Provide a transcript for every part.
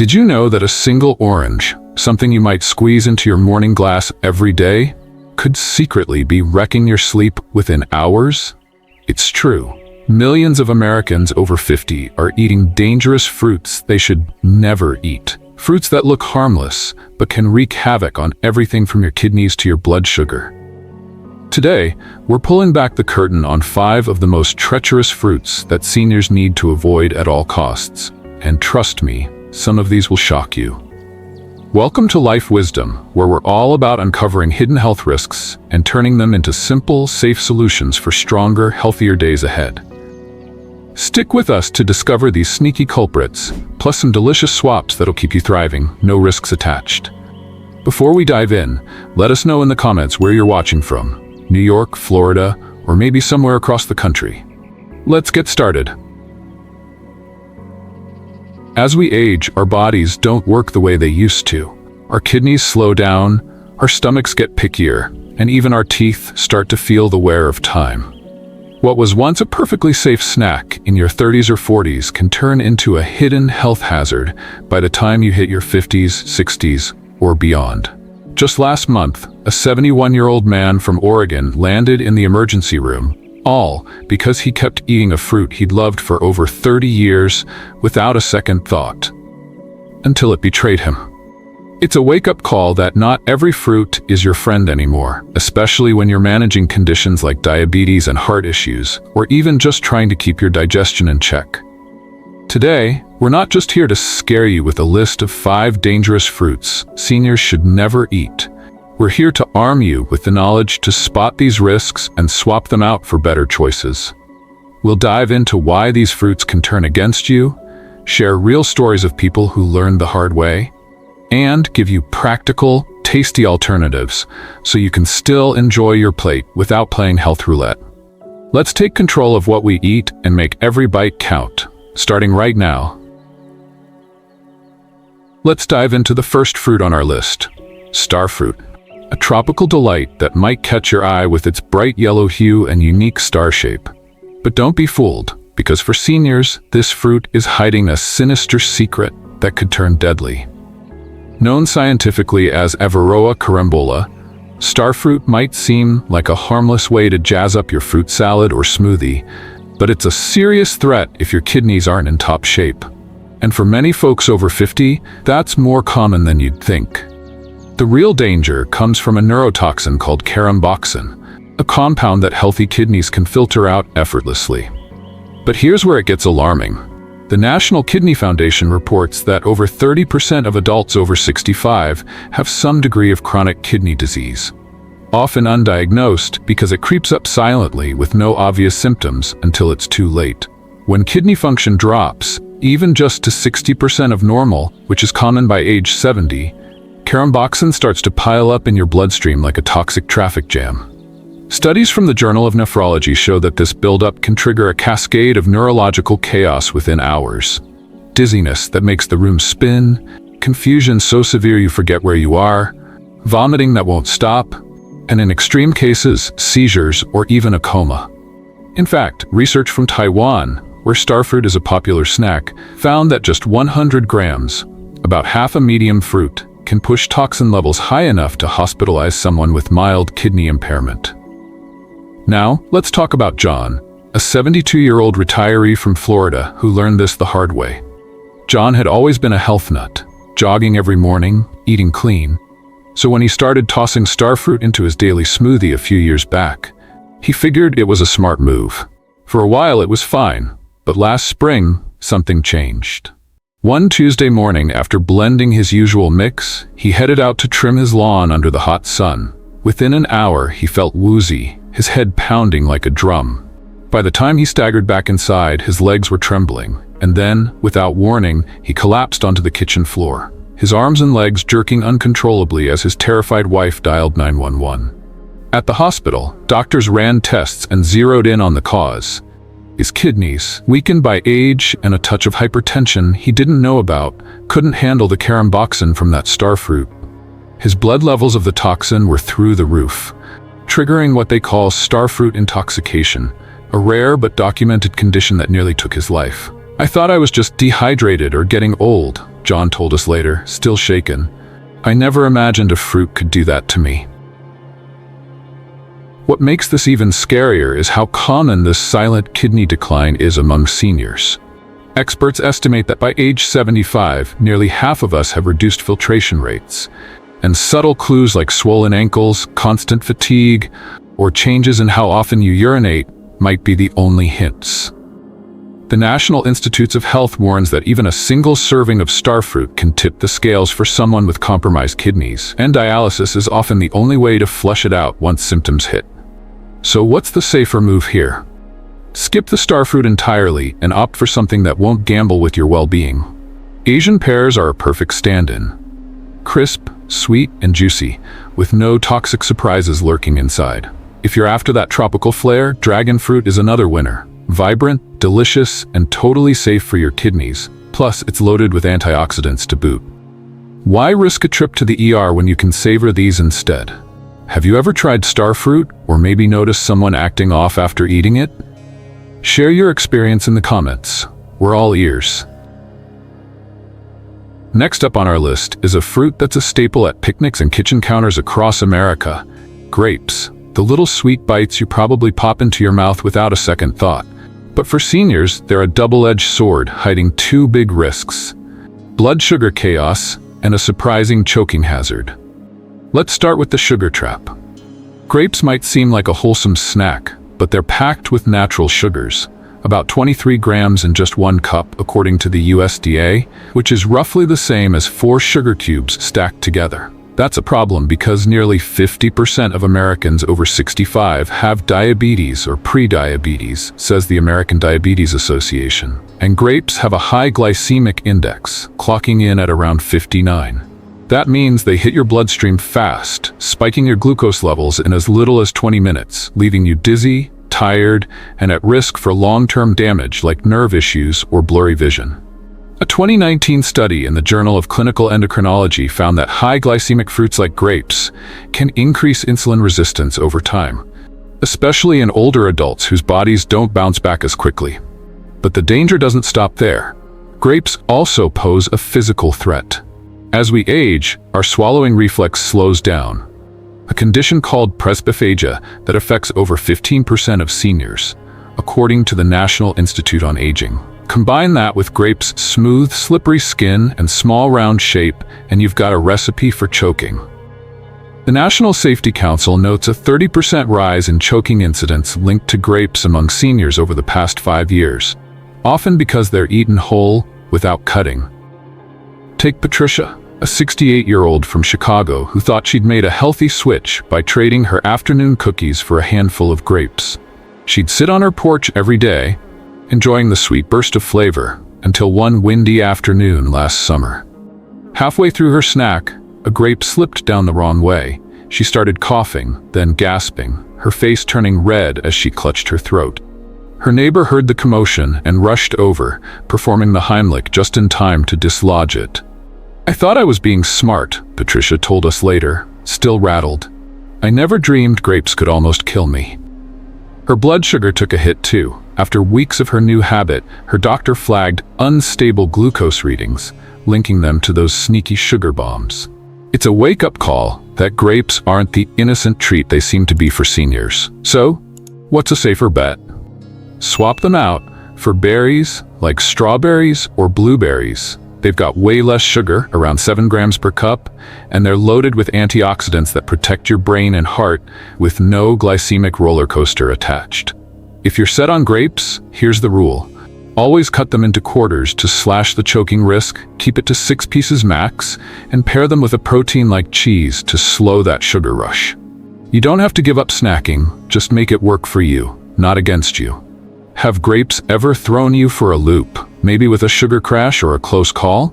Did you know that a single orange, something you might squeeze into your morning glass every day, could secretly be wrecking your sleep within hours? It's true. Millions of Americans over 50 are eating dangerous fruits they should never eat. Fruits that look harmless, but can wreak havoc on everything from your kidneys to your blood sugar. Today, we're pulling back the curtain on 5 of the most treacherous fruits that seniors need to avoid at all costs. And trust me, some of these will shock you. Welcome to Life Wisdom, where we're all about uncovering hidden health risks and turning them into simple, safe solutions for stronger, healthier days ahead. Stick with us to discover these sneaky culprits, plus some delicious swaps that'll keep you thriving, no risks attached. Before we dive in, let us know in the comments where you're watching from. New York, Florida, or maybe somewhere across the country. Let's get started. As we age, our bodies don't work the way they used to. Our kidneys slow down, our stomachs get pickier, and even our teeth start to feel the wear of time. What was once a perfectly safe snack in your 30s or 40s can turn into a hidden health hazard by the time you hit your 50s, 60s, or beyond. Just last month, a 71-year-old man from Oregon landed in the emergency room, all because he kept eating a fruit he'd loved for over 30 years without a second thought, until it betrayed him. It's a wake-up call that not every fruit is your friend anymore, especially when you're managing conditions like diabetes and heart issues, or even just trying to keep your digestion in check. Today, we're not just here to scare you with a list of 5 dangerous fruits seniors should never eat. We're here to arm you with the knowledge to spot these risks and swap them out for better choices. We'll dive into why these fruits can turn against you, share real stories of people who learned the hard way, and give you practical, tasty alternatives so you can still enjoy your plate without playing health roulette. Let's take control of what we eat and make every bite count, starting right now. Let's dive into the first fruit on our list, starfruit, a tropical delight that might catch your eye with its bright yellow hue and unique star shape. But don't be fooled, because for seniors, this fruit is hiding a sinister secret that could turn deadly. Known scientifically as Avaroa carambola, starfruit might seem like a harmless way to jazz up your fruit salad or smoothie, but it's a serious threat if your kidneys aren't in top shape. And for many folks over 50, that's more common than you'd think. The real danger comes from a neurotoxin called caramboxin, a compound that healthy kidneys can filter out effortlessly. But here's where it gets alarming. The National Kidney Foundation reports that over 30% of adults over 65 have some degree of chronic kidney disease, often undiagnosed because it creeps up silently with no obvious symptoms until it's too late. When kidney function drops, even just to 60% of normal, which is common by age 70, caramboxin starts to pile up in your bloodstream like a toxic traffic jam. Studies from the Journal of Nephrology show that this buildup can trigger a cascade of neurological chaos within hours. Dizziness that makes the room spin, confusion so severe you forget where you are, vomiting that won't stop, and in extreme cases, seizures or even a coma. In fact, research from Taiwan, where starfruit is a popular snack, found that just 100 grams, about half a medium fruit, can push toxin levels high enough to hospitalize someone with mild kidney impairment. Now, let's talk about John, a 72-year-old retiree from Florida who learned this the hard way. John had always been a health nut, jogging every morning, eating clean. So when he started tossing starfruit into his daily smoothie a few years back, he figured it was a smart move. For a while it was fine, but last spring, something changed. One Tuesday morning, after blending his usual mix, he headed out to trim his lawn under the hot sun. Within an hour, he felt woozy, his head pounding like a drum. By the time he staggered back inside, his legs were trembling, and then, without warning, he collapsed onto the kitchen floor, his arms and legs jerking uncontrollably as his terrified wife dialed 911. At the hospital, doctors ran tests and zeroed in on the cause. His kidneys, weakened by age and a touch of hypertension he didn't know about, couldn't handle the caramboxin from that starfruit. His blood levels of the toxin were through the roof, triggering what they call starfruit intoxication, a rare but documented condition that nearly took his life. "I thought I was just dehydrated or getting old," John told us later, still shaken. I never imagined a fruit could do that to me. What makes this even scarier is how common this silent kidney decline is among seniors. Experts estimate that by age 75, nearly half of us have reduced filtration rates, and subtle clues like swollen ankles, constant fatigue, or changes in how often you urinate might be the only hints. The National Institutes of Health warns that even a single serving of starfruit can tip the scales for someone with compromised kidneys, and dialysis is often the only way to flush it out once symptoms hit. So what's the safer move here? Skip the starfruit entirely and opt for something that won't gamble with your well-being. Asian pears are a perfect stand-in. Crisp, sweet, and juicy, with no toxic surprises lurking inside. If you're after that tropical flair, dragon fruit is another winner. Vibrant, delicious, and totally safe for your kidneys. Plus, it's loaded with antioxidants to boot. Why risk a trip to the ER when you can savor these instead? Have you ever tried starfruit, or maybe noticed someone acting off after eating it? Share your experience in the comments. We're all ears. Next up on our list is a fruit that's a staple at picnics and kitchen counters across America: grapes. The little sweet bites you probably pop into your mouth without a second thought. But for seniors, they're a double-edged sword hiding two big risks: blood sugar chaos and a surprising choking hazard. Let's start with the sugar trap. Grapes might seem like a wholesome snack, but they're packed with natural sugars, about 23 grams in just 1 cup according to the USDA, which is roughly the same as 4 sugar cubes stacked together. That's a problem because nearly 50% of Americans over 65 have diabetes or pre-diabetes, says the American Diabetes Association. And grapes have a high glycemic index, clocking in at around 59. That means they hit your bloodstream fast, spiking your glucose levels in as little as 20 minutes, leaving you dizzy, tired, and at risk for long-term damage like nerve issues or blurry vision. A 2019 study in the Journal of Clinical Endocrinology found that high glycemic fruits like grapes can increase insulin resistance over time, especially in older adults whose bodies don't bounce back as quickly. But the danger doesn't stop there. Grapes also pose a physical threat. As we age, our swallowing reflex slows down, a condition called presbyophagia that affects over 15% of seniors, according to the National Institute on Aging. Combine that with grapes' smooth, slippery skin and small round shape, and you've got a recipe for choking. The National Safety Council notes a 30% rise in choking incidents linked to grapes among seniors over the past 5 years, often because they're eaten whole without cutting. Take Patricia, a 68-year-old from Chicago who thought she'd made a healthy switch by trading her afternoon cookies for a handful of grapes. She'd sit on her porch every day, enjoying the sweet burst of flavor, until one windy afternoon last summer. Halfway through her snack, a grape slipped down the wrong way. She started coughing, then gasping, her face turning red as she clutched her throat. Her neighbor heard the commotion and rushed over, performing the Heimlich just in time to dislodge it. "I thought I was being smart," Patricia told us later, still rattled. "I never dreamed grapes could almost kill me." Her blood sugar took a hit too. After weeks of her new habit, her doctor flagged unstable glucose readings, linking them to those sneaky sugar bombs. It's a wake-up call that grapes aren't the innocent treat they seem to be for seniors. So, what's a safer bet? Swap them out for berries like strawberries or blueberries. They've got way less sugar, around 7 grams per cup, and they're loaded with antioxidants that protect your brain and heart with no glycemic roller coaster attached. If you're set on grapes, here's the rule. Always cut them into quarters to slash the choking risk, keep it to 6 pieces max, and pair them with a protein like cheese to slow that sugar rush. You don't have to give up snacking, just make it work for you, not against you. Have grapes ever thrown you for a loop, maybe with a sugar crash or a close call?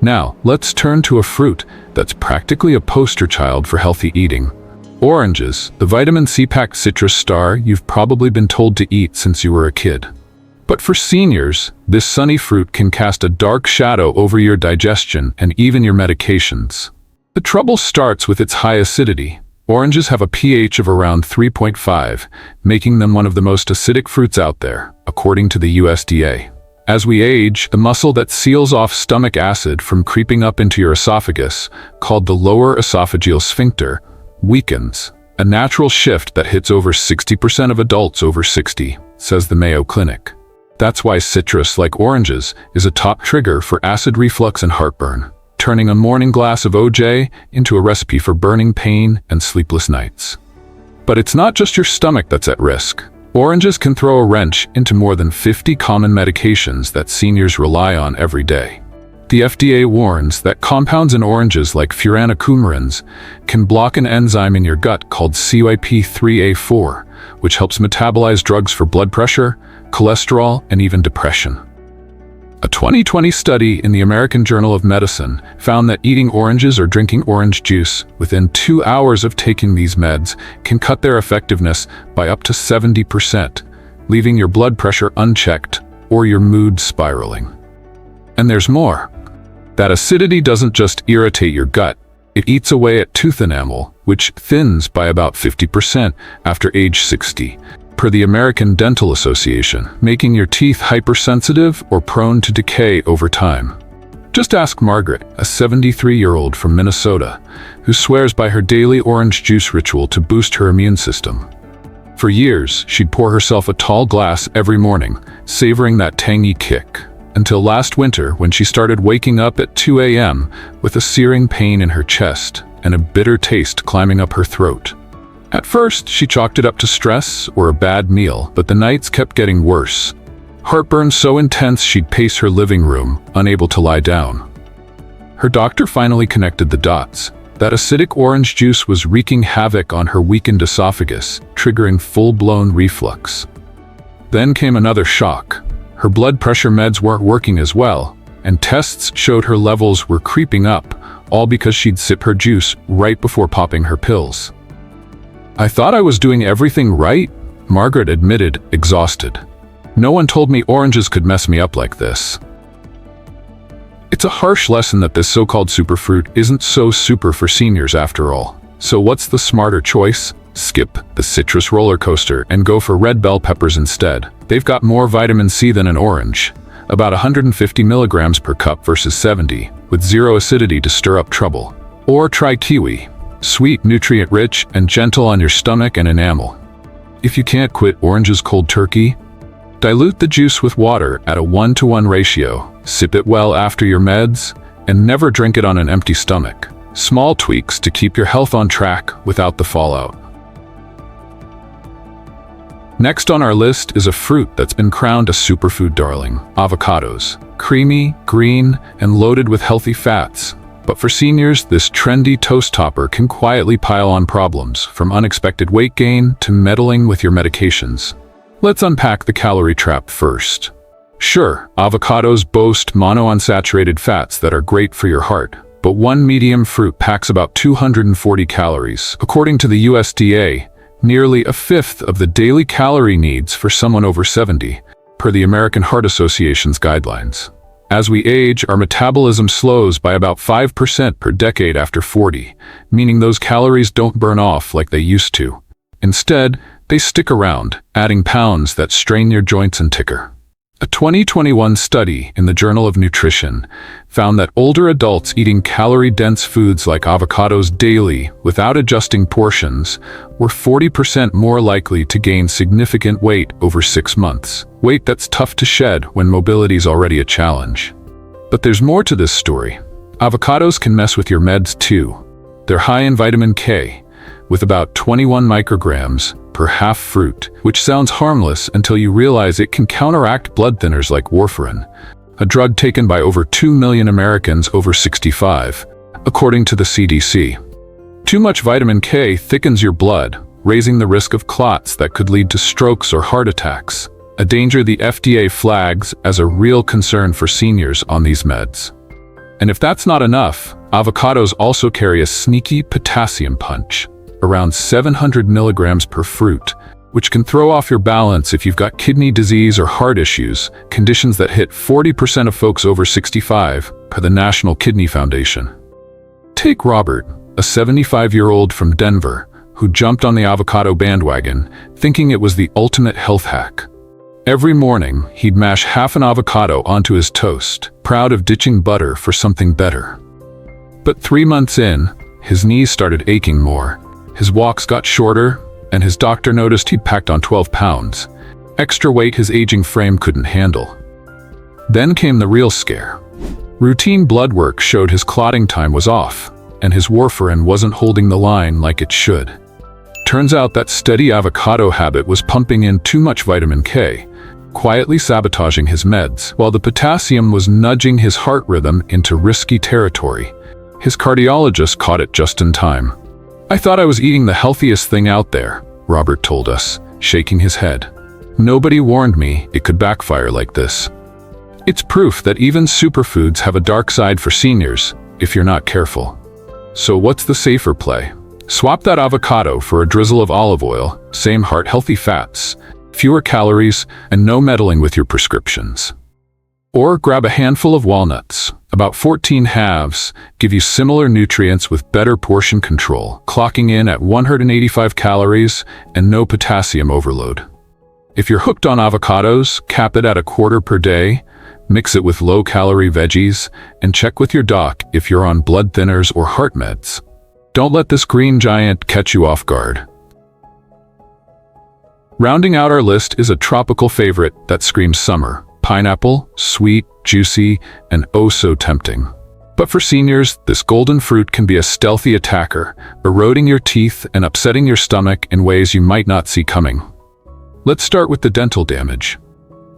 Now, let's turn to a fruit that's practically a poster child for healthy eating. Oranges, the vitamin C-packed citrus star you've probably been told to eat since you were a kid. But for seniors, this sunny fruit can cast a dark shadow over your digestion and even your medications. The trouble starts with its high acidity. Oranges have a pH of around 3.5, making them one of the most acidic fruits out there, according to the USDA. As we age, the muscle that seals off stomach acid from creeping up into your esophagus, called the lower esophageal sphincter, weakens, a natural shift that hits over 60% of adults over 60, says the Mayo Clinic. That's why citrus, like oranges, is a top trigger for acid reflux and heartburn, turning a morning glass of OJ into a recipe for burning pain and sleepless nights. But it's not just your stomach that's at risk. Oranges can throw a wrench into more than 50 common medications that seniors rely on every day. The FDA warns that compounds in oranges like furanocoumarins can block an enzyme in your gut called CYP3A4, which helps metabolize drugs for blood pressure, cholesterol, and even depression. A 2020 study in the American Journal of Medicine found that eating oranges or drinking orange juice within 2 hours of taking these meds can cut their effectiveness by up to 70%, leaving your blood pressure unchecked or your mood spiraling. And there's more. That acidity doesn't just irritate your gut, it eats away at tooth enamel, which thins by about 50% after age 60. Per the American Dental Association, making your teeth hypersensitive or prone to decay over time. Just ask Margaret, a 73-year-old from Minnesota, who swears by her daily orange juice ritual to boost her immune system. For years, she'd pour herself a tall glass every morning, savoring that tangy kick, until last winter when she started waking up at 2 a.m. with a searing pain in her chest and a bitter taste climbing up her throat. At first, she chalked it up to stress or a bad meal, but the nights kept getting worse. Heartburn so intense she'd pace her living room, unable to lie down. Her doctor finally connected the dots. That acidic orange juice was wreaking havoc on her weakened esophagus, triggering full-blown reflux. Then came another shock. Her blood pressure meds weren't working as well, and tests showed her levels were creeping up, all because she'd sip her juice right before popping her pills. "I thought I was doing everything right," Margaret admitted, exhausted. "No one told me oranges could mess me up like this." It's a harsh lesson that this so-called superfruit isn't so super for seniors after all. So what's the smarter choice? Skip the citrus roller coaster and go for red bell peppers instead. They've got more vitamin C than an orange, about 150 milligrams per cup versus 70, with zero acidity to stir up trouble. Or try kiwi. Sweet, nutrient-rich, and gentle on your stomach and enamel. If you can't quit oranges cold turkey, dilute the juice with water at a 1-to-1 ratio, sip it well after your meds, and never drink it on an empty stomach. Small tweaks to keep your health on track without the fallout. Next on our list is a fruit that's been crowned a superfood darling, avocados. Creamy, green, and loaded with healthy fats. But for seniors, this trendy toast topper can quietly pile on problems, from unexpected weight gain to meddling with your medications. Let's unpack the calorie trap first. Sure, avocados boast monounsaturated fats that are great for your heart, but one medium fruit packs about 240 calories. According to the USDA, nearly a fifth of the daily calorie needs for someone over 70, per the American Heart Association's guidelines. As we age, our metabolism slows by about 5% per decade after 40, meaning those calories don't burn off like they used to. Instead, they stick around, adding pounds that strain your joints and ticker. A 2021 study in the Journal of Nutrition found that older adults eating calorie-dense foods like avocados daily without adjusting portions were 40% more likely to gain significant weight over 6 months. Weight that's tough to shed when mobility is already a challenge. But there's more to this story. Avocados can mess with your meds too. They're high in vitamin K, with about 21 micrograms per half fruit, which sounds harmless until you realize it can counteract blood thinners like warfarin, a drug taken by over 2 million Americans over 65, according to the CDC. Too much vitamin K thickens your blood, raising the risk of clots that could lead to strokes or heart attacks, a danger the FDA flags as a real concern for seniors on these meds. And if that's not enough, avocados also carry a sneaky potassium punch, around 700 milligrams per fruit, which can throw off your balance if you've got kidney disease or heart issues, conditions that hit 40% of folks over 65, per the National Kidney Foundation. Take Robert, a 75-year-old from Denver, who jumped on the avocado bandwagon, thinking it was the ultimate health hack. Every morning, he'd mash half an avocado onto his toast, proud of ditching butter for something better. But 3 months in, his knees started aching more. His walks got shorter, and his doctor noticed he'd packed on 12 pounds. Extra weight his aging frame couldn't handle. Then came the real scare. Routine blood work showed his clotting time was off, and his warfarin wasn't holding the line like it should. Turns out that steady avocado habit was pumping in too much vitamin K, quietly sabotaging his meds, while the potassium was nudging his heart rhythm into risky territory. His cardiologist caught it just in time. "I thought I was eating the healthiest thing out there," Robert told us, shaking his head. "Nobody warned me it could backfire like this." It's proof that even superfoods have a dark side for seniors, if you're not careful. So what's the safer play? Swap that avocado for a drizzle of olive oil, same heart-healthy fats, fewer calories, and no meddling with your prescriptions. Or grab a handful of walnuts, about 14 halves, give you similar nutrients with better portion control, clocking in at 185 calories and no potassium overload. If you're hooked on avocados, cap it at a quarter per day, mix it with low-calorie veggies, and check with your doc if you're on blood thinners or heart meds. Don't let this green giant catch you off guard. Rounding out our list is a tropical favorite that screams summer. Pineapple, sweet, juicy, and oh so tempting. But for seniors, this golden fruit can be a stealthy attacker, eroding your teeth and upsetting your stomach in ways you might not see coming. Let's start with the dental damage.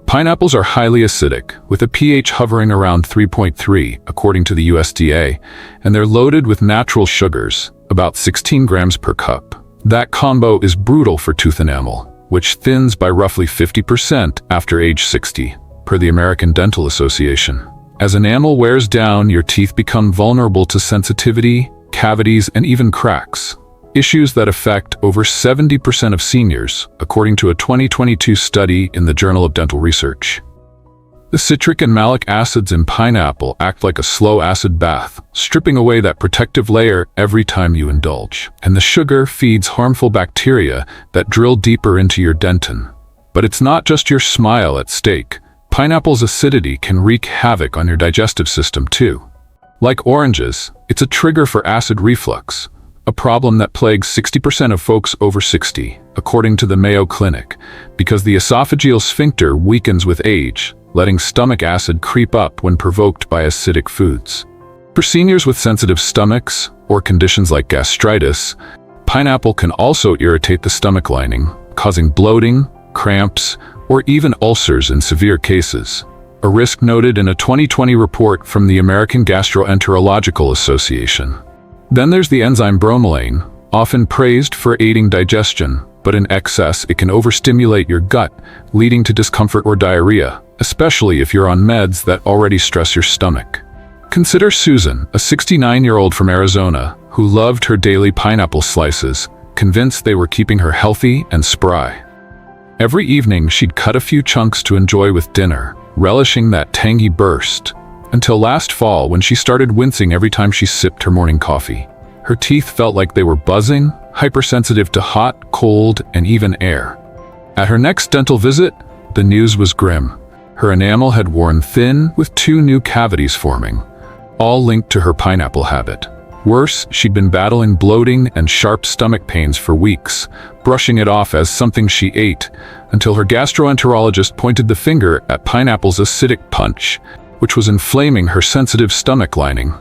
Pineapples are highly acidic, with a pH hovering around 3.3, according to the USDA, and they're loaded with natural sugars, about 16 grams per cup. That combo is brutal for tooth enamel, which thins by roughly 50% after age 60. Per the American Dental Association. As enamel wears down, your teeth become vulnerable to sensitivity, cavities, and even cracks. Issues that affect over 70% of seniors, according to a 2022 study in the Journal of Dental Research. The citric and malic acids in pineapple act like a slow acid bath, stripping away that protective layer every time you indulge. And the sugar feeds harmful bacteria that drill deeper into your dentin. But it's not just your smile at stake. Pineapple's acidity can wreak havoc on your digestive system too. Like oranges, it's a trigger for acid reflux, a problem that plagues 60% of folks over 60, according to the Mayo Clinic, because the esophageal sphincter weakens with age, letting stomach acid creep up when provoked by acidic foods. For seniors with sensitive stomachs or conditions like gastritis, pineapple can also irritate the stomach lining, causing bloating, cramps, or even ulcers in severe cases, a risk noted in a 2020 report from the American Gastroenterological Association. Then there's the enzyme bromelain, often praised for aiding digestion, but in excess it can overstimulate your gut, leading to discomfort or diarrhea, especially if you're on meds that already stress your stomach. Consider Susan, a 69-year-old from Arizona, who loved her daily pineapple slices, convinced they were keeping her healthy and spry. Every evening, she'd cut a few chunks to enjoy with dinner, relishing that tangy burst, until last fall when she started wincing every time she sipped her morning coffee. Her teeth felt like they were buzzing, hypersensitive to hot, cold, and even air. At her next dental visit, the news was grim. Her enamel had worn thin, with 2 new cavities forming, all linked to her pineapple habit. Worse, she'd been battling bloating and sharp stomach pains for weeks, brushing it off as something she ate, until her gastroenterologist pointed the finger at pineapple's acidic punch, which was inflaming her sensitive stomach lining.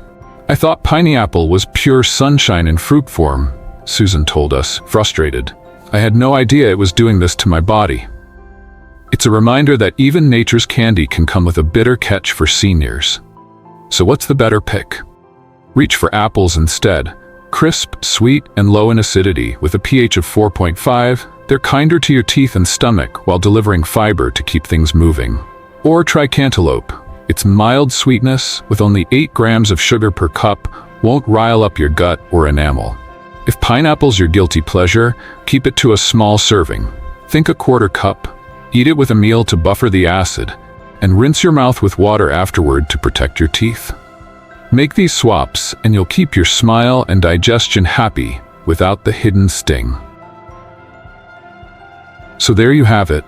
"I thought pineapple was pure sunshine in fruit form," Susan told us, frustrated. "I had no idea it was doing this to my body." It's a reminder that even nature's candy can come with a bitter catch for seniors. So what's the better pick? Reach for apples instead. Crisp, sweet, and low in acidity, with a pH of 4.5, they're kinder to your teeth and stomach while delivering fiber to keep things moving. Or try cantaloupe. Its mild sweetness, with only 8 grams of sugar per cup, won't rile up your gut or enamel. If pineapple's your guilty pleasure, keep it to a small serving. Think a quarter cup. Eat it with a meal to buffer the acid, and rinse your mouth with water afterward to protect your teeth. Make these swaps and you'll keep your smile and digestion happy without the hidden sting. So there you have it.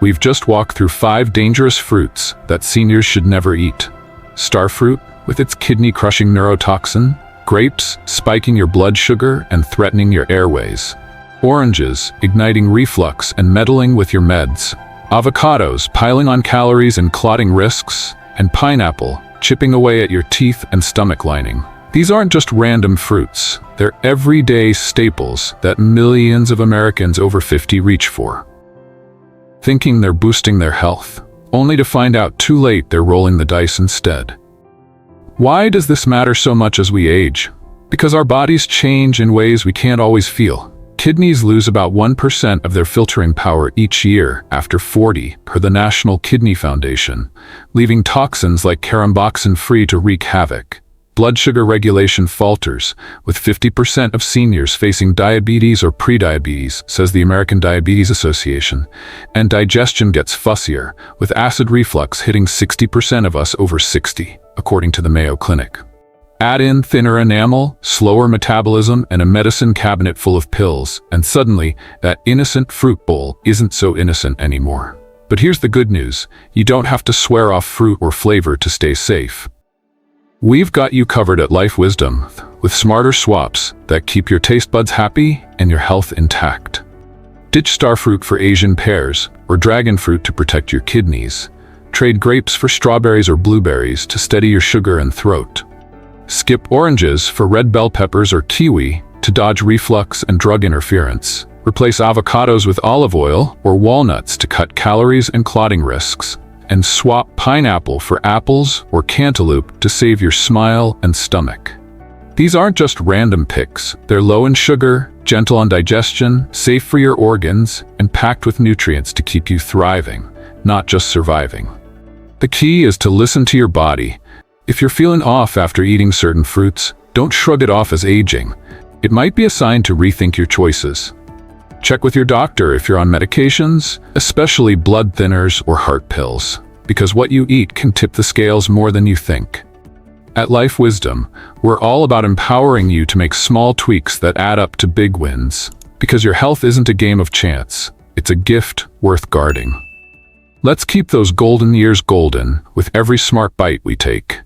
We've just walked through 5 dangerous fruits that seniors should never eat. Starfruit, with its kidney-crushing neurotoxin. Grapes, spiking your blood sugar and threatening your airways. Oranges, igniting reflux and meddling with your meds. Avocados, piling on calories and clotting risks. And pineapple, chipping away at your teeth and stomach lining. These aren't just random fruits. They're everyday staples that millions of Americans over 50 reach for, thinking they're boosting their health, only to find out too late they're rolling the dice instead. Why does this matter so much as we age? Because our bodies change in ways we can't always feel. Kidneys lose about 1% of their filtering power each year after 40, per the National Kidney Foundation, leaving toxins like caramboxin free to wreak havoc. Blood sugar regulation falters, with 50% of seniors facing diabetes or prediabetes, says the American Diabetes Association, and digestion gets fussier, with acid reflux hitting 60% of us over 60, according to the Mayo Clinic. Add in thinner enamel, slower metabolism, and a medicine cabinet full of pills, and suddenly, that innocent fruit bowl isn't so innocent anymore. But here's the good news: you don't have to swear off fruit or flavor to stay safe. We've got you covered at Life Wisdom, with smarter swaps that keep your taste buds happy and your health intact. Ditch starfruit for Asian pears, or dragon fruit to protect your kidneys. Trade grapes for strawberries or blueberries to steady your sugar and throat. Skip oranges for red bell peppers or kiwi to dodge reflux and drug interference. Replace avocados with olive oil or walnuts to cut calories and clotting risks. And swap pineapple for apples or cantaloupe to save your smile and stomach. These aren't just random picks. They're low in sugar, gentle on digestion, safe for your organs, and packed with nutrients to keep you thriving, not just surviving. The key is to listen to your body. If you're feeling off after eating certain fruits, don't shrug it off as aging. It might be a sign to rethink your choices. Check with your doctor if you're on medications, especially blood thinners or heart pills, because what you eat can tip the scales more than you think. At Life Wisdom, we're all about empowering you to make small tweaks that add up to big wins, because your health isn't a game of chance, it's a gift worth guarding. Let's keep those golden years golden with every smart bite we take.